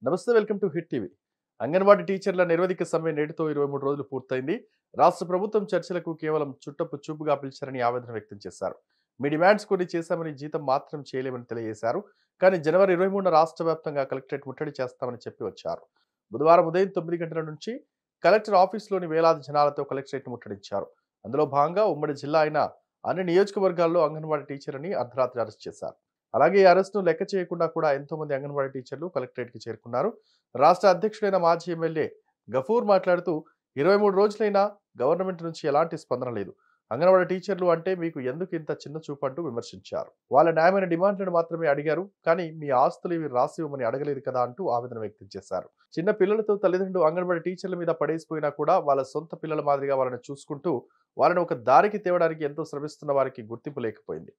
నమస్తే welcome to hit TV. Anganwadi టీచర్ల నిరవధిక సమ్మె నేటితో 23 రోజులు పూర్తయింది. రాష్ట్ర ప్రభుత్వం చర్చలకు కేవలం చుట్టపు చూపుగా పిలిచారని ఆవేదన వ్యక్తం చేశారు. మీ డిమాండ్స్ కొన్ని చేశామని జీతం మాత్రం చేయలేమని తెలియజేశారు. కానీ జనవరి 23న రాష్ట్ర వ్యాప్తంగా కలెక్టరేట్ ముట్టడి చేస్తామని చెప్పి వచ్చారు. బుధవారం ఉదయం 9 గంటల నుంచి కలెక్టర్ ఆఫీసులోని వేలాది జనాలతో కలెక్టరేట్ ముట్టడించారు. అందులో భాగంగా ఉమ్మడి జిల్లా అయిన అన్ని నియోజకవర్గాల్లో అంగన్వాడీ టీచర్ని అర్ధరాత్రి అరెస్ట్ చేశారు. అలాగే ఈ అరెస్టును లెక్క చేయకుండా కూడా ఎంతో మంది అంగన్వాడీ టీచర్లు కలెక్టరేట్కి చేరుకున్నారు. రాష్ట్ర అధ్యక్షుడైన మాజీ ఎమ్మెల్యే గఫూర్ మాట్లాడుతూ 23 రోజులైనా గవర్నమెంట్ నుంచి ఎలాంటి స్పందన లేదు. అంగన్వాడీ టీచర్లు అంటే మీకు ఎందుకు ఇంత చిన్న చూపు అంటూ విమర్శించారు. వాళ్ళ న్యాయమైన డిమాండ్లను మాత్రమే అడిగారు, కానీ మీ ఆస్తులు ఇవి రాసివ్వమని అడగలేదు కదా అంటూ ఆవేదన వ్యక్తం చేశారు. చిన్న పిల్లలతో తల్లిదండ్రులు అంగన్వాడీ టీచర్ల మీద పడేసిపోయినా కూడా వాళ్ళ సొంత పిల్లల మాదిరిగా వాళ్ళని చూసుకుంటూ వాళ్ళని ఒక దారికి తేవడానికి ఎంతో శ్రమిస్తున్న వారికి గుర్తింపు లేకపోయింది.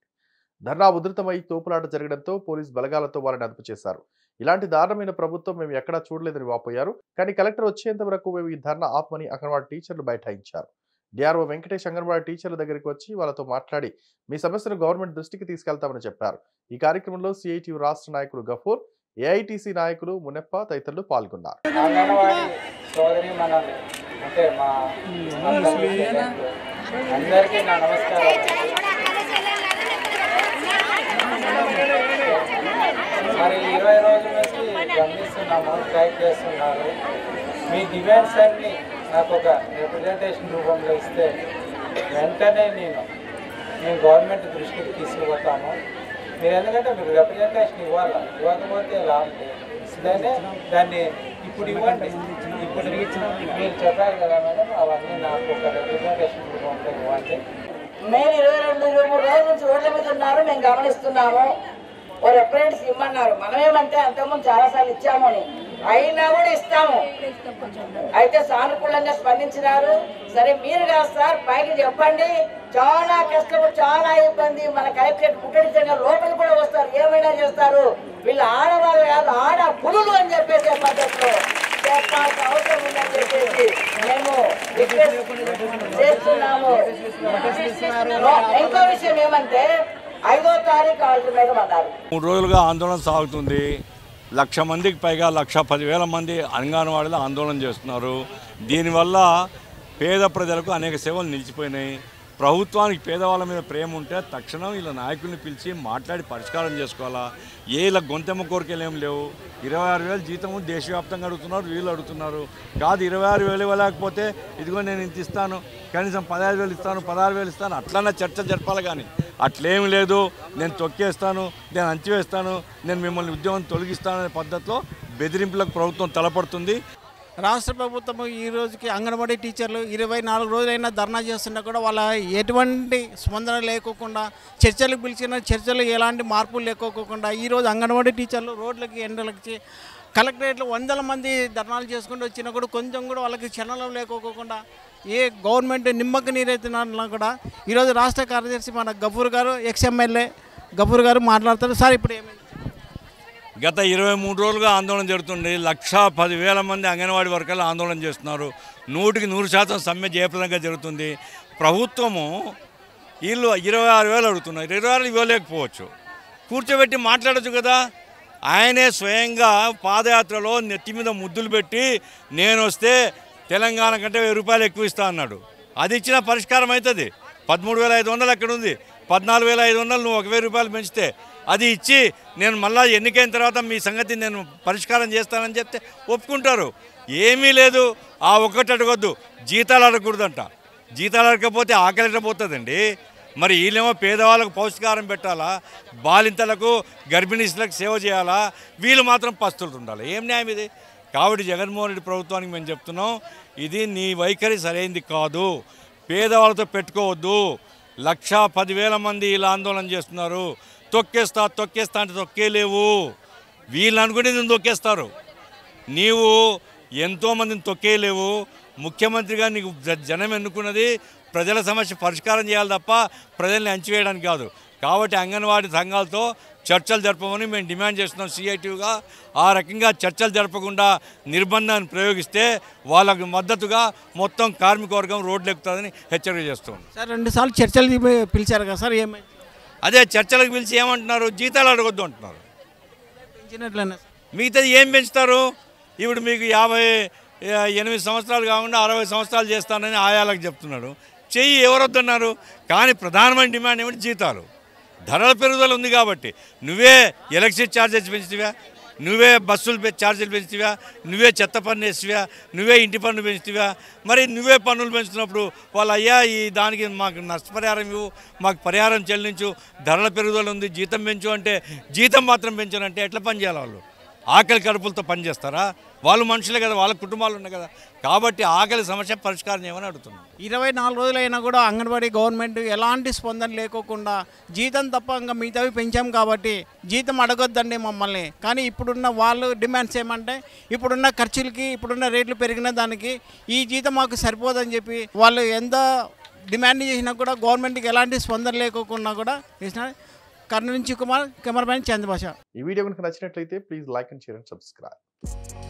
ధర్నా ఉధృతమై తోపులాట జరగడంతో పోలీస్ బలగాలతో వారిని అదుపు చేశారు. ఇలాంటి దారుణమైన ప్రభుత్వం మేము ఎక్కడా చూడలేదని వాపోయారు. కానీ కలెక్టర్ వచ్చేంత వరకు మేము ఈ ధర్నా ఆపమని అంగన్వాడీ టీచర్లు బైఠాయించారు. డిఆర్ఓ వెంకటేష్ అంగన్వాడీ టీచర్ల దగ్గరికి వచ్చి వాళ్ళతో మాట్లాడి మీ సమస్యను గవర్నమెంట్ దృష్టికి తీసుకెళ్తామని చెప్పారు. ఈ కార్యక్రమంలో సిఐటియు రాష్ట్ర నాయకులు గఫూర్, ఏఐటిసి నాయకులు మునెప్ప తదితరులు పాల్గొన్నారు. మరి 20 రోజుల నుంచి గమనిస్తున్నాము, ట్రాక్ చేస్తున్నారు. మీ డిమాండ్స్ అన్నీ నాకు ఒక రిప్రజెంటేషన్ రూపంలో ఇస్తే వెంటనే మేము గవర్నమెంట్ దృష్టికి తీసుకుపోతాము. మీరు ఎందుకంటే మీకు రిప్రజెంటేషన్ ఇవ్వకపోతే ఎలా అంటే ఇస్తేనే దాన్ని ఇప్పుడు ఇవ్వండి. ఇప్పుడు మీరు చెప్పారు కదా మేడం, అవన్నీ నాకు ఒక రిప్రజెంటేషన్ రూపంలో ఇవ్వండి. మేము 22-23 రోజుల నుంచి రోడ్ల మీద ఉన్నారు, మేము గమనిస్తున్నాము. వారు అప్రెంటిస్ ఇమ్మన్నారు, మనమేమంటే అంతకుముందు చాలాసార్లు ఇచ్చాము అని, అయినా కూడా ఇస్తాము. అయితే సానుకూలంగా స్పందించినారు. సరే మీరు కాదు సార్, పైకి చెప్పండి. చాలా కష్టం, చాలా ఇబ్బంది. మన కలెక్టరేట్ ముట్టడించగా లోపలికి కూడా వస్తారు, ఏమైనా చేస్తారు. వీళ్ళు ఆడవాళ్ళు కాదు, ఆడ పులులు అని చెప్పేసి పద్ధతిలో చెప్పాల్సిన అవసరం ఉందని చెప్పేసి మేము రిక్వెస్ట్ చేస్తున్నాము. ఇంకో విషయం ఏమంటే 5వ తారీఖు ఆల్టిమేటం అన్నారు. 3 రోజులుగా ఆందోళన సాగుతుంది. 1,00,000 మందికి పైగా 1,10,000 మంది అంగన్వాడీలో ఆందోళన చేస్తున్నారు. దీనివల్ల పేద ప్రజలకు అనేక సేవలు నిలిచిపోయినాయి. ప్రభుత్వానికి పేదవాళ్ళ మీద ప్రేమ ఉంటే తక్షణం ఇలా నాయకుల్ని పిలిచి మాట్లాడి పరిష్కారం చేసుకోవాలా. ఇలా గొంతెమ్మ కోరికలు ఏం లేవు. 26,000 జీతము దేశవ్యాప్తంగా అడుగుతున్నారు, వీళ్ళు అడుగుతున్నారు. కాదు 26,000 ఇవ్వలేకపోతే ఇదిగో నేను ఇంత ఇస్తాను, కనీసం 15,000 ఇస్తాను, 16,000 ఇస్తాను, అట్లన్నా చర్చ జరపాలి. కానీ అట్లేమి లేదు. నేను తొక్కేస్తాను, నేను అంచివేస్తాను, నేను మిమ్మల్ని ఉద్యోగం తొలగిస్తాననే పద్ధతిలో బెదిరింపులకు ప్రభుత్వం తలపడుతుంది. రాష్ట్ర ప్రభుత్వం ఈ రోజుకి అంగన్వాడీ టీచర్లు 24 రోజులైనా ధర్నా చేస్తున్నా కూడా వాళ్ళ ఎటువంటి స్పందన లేకోకుండా, చర్చలకు పిలిచిన చర్చలు ఎలాంటి మార్పులు లేకోకుండా ఈరోజు అంగన్వాడీ టీచర్లు రోడ్లకి ఎండలకి కలెక్టరేట్లో 100 మంది ధర్నాలు చేసుకుంటూ వచ్చినా కూడా కొంచెం కూడా వాళ్ళకి క్షణంలో లేకోకుండా ఏ గవర్నమెంట్ నిమ్మక నీరెత్తినా కూడా ఈరోజు రాష్ట్ర కార్యదర్శి మన గఫూర్ గారు, ఎక్స్ఎమ్మెల్యే గఫూర్ గారు మాట్లాడతారు. సార్ ఇప్పుడు ఏమైంది? గత 23 రోజులుగా ఆందోళన జరుగుతుంది. 1,10,000 మంది అంగన్వాడీ వర్కర్లు ఆందోళన చేస్తున్నారు. 100% సమ్మె జయప్రదంగా జరుగుతుంది. ప్రభుత్వము వీళ్ళు 26,000 అడుగుతున్నారు, 26,000 ఇవ్వలేకపోవచ్చు. కూర్చోబెట్టి మాట్లాడచ్చు కదా. ఆయనే స్వయంగా పాదయాత్రలో నెత్తి మీద ముద్దులు పెట్టి నేను వస్తే తెలంగాణ కంటే 1000 రూపాయలు ఎక్కువ ఇస్తా అన్నాడు. అది ఇచ్చిన పరిష్కారం అవుతుంది. 13,500 ఎక్కడ ఉంది? 14,500 నువ్వు 1,000 రూపాయలు పెంచితే అది ఇచ్చి నేను మళ్ళీ ఎన్నికైన తర్వాత మీ సంగతి నేను పరిష్కారం చేస్తానని చెప్తే ఒప్పుకుంటారు. ఏమీ లేదు. ఆ ఒక్కటి అడగొద్దు, జీతాలు అడగకూడదంట. జీతాలు అడగకపోతే ఆకలి పోతుందండి. మరి వీళ్ళేమో పేదవాళ్ళకు పౌష్టికారం పెట్టాలా, బాలింతలకు గర్భిణీలకు సేవ చేయాలా, వీళ్ళు మాత్రం పస్తులు ఉండాలి. ఏం న్యాయం ఇది? కాబట్టి జగన్మోహన్ రెడ్డి ప్రభుత్వానికి మేము చెప్తున్నాం, ఇది నీ వైఖరి సరైనది కాదు. పేదవాళ్ళతో పెట్టుకోవద్దు. 1,10,000 మంది ఇలా ఆందోళన చేస్తున్నారు. తొక్కేస్తా అంటే తొక్కేలేవు. వీళ్ళు అనుకుని నేను తొక్కేస్తారు. నీవు ఎంతోమందిని తొక్కేయలేవు. ముఖ్యమంత్రిగా నీకు జనం ఎన్నుకున్నది ప్రజల సమస్య పరిష్కారం చేయాలి తప్ప ప్రజల్ని అంచివేయడానికి కాదు. కాబట్టి అంగన్వాడీ సంఘాలతో చర్చలు జరపమని మేము డిమాండ్ చేస్తున్నాం సిఐటిగా. ఆ రకంగా చర్చలు జరపకుండా నిర్బంధాన్ని ప్రయోగిస్తే వాళ్ళకు మద్దతుగా మొత్తం కార్మిక వర్గం రోడ్లు ఎక్కుతుందని హెచ్చరిక చేస్తున్నాం. సార్ 2 సార్లు చర్చలు పిలిచారు కదా సార్, ఏమైంది? అదే చర్చలకు పిలిచి ఏమంటున్నారు? జీతాలు అడగొద్దు అంటున్నారు. పెంచినట్లయినా మిగతాది ఏం పెంచుతారు? ఇప్పుడు మీకు 58 సంవత్సరాలు కాకుండా 60 సంవత్సరాలు చేస్తానని ఆయాలకు చెప్తున్నాడు. చెయ్యి, ఎవరొద్దన్నారు? కానీ ప్రధానమైన డిమాండ్ ఏమిటి? జీతాలు. ధరల పెరుగుదల ఉంది కాబట్టి నువ్వే ఎలక్ట్రిసిటీ ఛార్జెస్ పెంచుతావా, నువ్వే బస్సులు ఛార్జీలు పెంచుతావా, నువ్వే చెత్త పన్ను వేస్తావా, నువ్వే ఇంటి పన్ను పెంచుతావా? మరి నువ్వే పన్నులు పెంచుతున్నప్పుడు వాళ్ళు అయ్యా ఈ దానికి మాకు నష్టపరిహారం ఇవ్వు, మాకు పరిహారం చెల్లించు, ధరల పెరుగుదల ఉంది, జీతం పెంచు అంటే జీతం మాత్రం పెంచానంటే ఎట్లా పని చేయాలి? వాళ్ళు ఆకలి కడుపులతో పని చేస్తారా? వాళ్ళు మనుషులే కదా, వాళ్ళ కుటుంబాలు ఉన్నాయి కదా. కాబట్టి ఆకలి సమస్య పరిష్కారం చేయమని అడుగుతున్నాం. 24 రోజులైనా కూడా అంగన్వాడీ గవర్నమెంట్ ఎలాంటి స్పందన లేకోకుండా జీతం తప్ప ఇంకా మిగతావి పెంచాం కాబట్టి జీతం అడగొద్దండి మమ్మల్ని. కానీ ఇప్పుడున్న వాళ్ళు డిమాండ్స్ ఏమంటే ఇప్పుడున్న ఖర్చులకి ఇప్పుడున్న రేట్లు పెరిగిన దానికి ఈ జీతం మాకు సరిపోదని చెప్పి వాళ్ళు ఎంత డిమాండ్ చేసినా కూడా గవర్నమెంట్కి ఎలాంటి స్పందన లేకోకుండా కూడా చేసిన. కర్నూలు నుంచి కుమార్, కెమెరామెన్ చంద్రభాష. ఈ వీడియో కనుక నచ్చినట్లయితే please like and share and subscribe.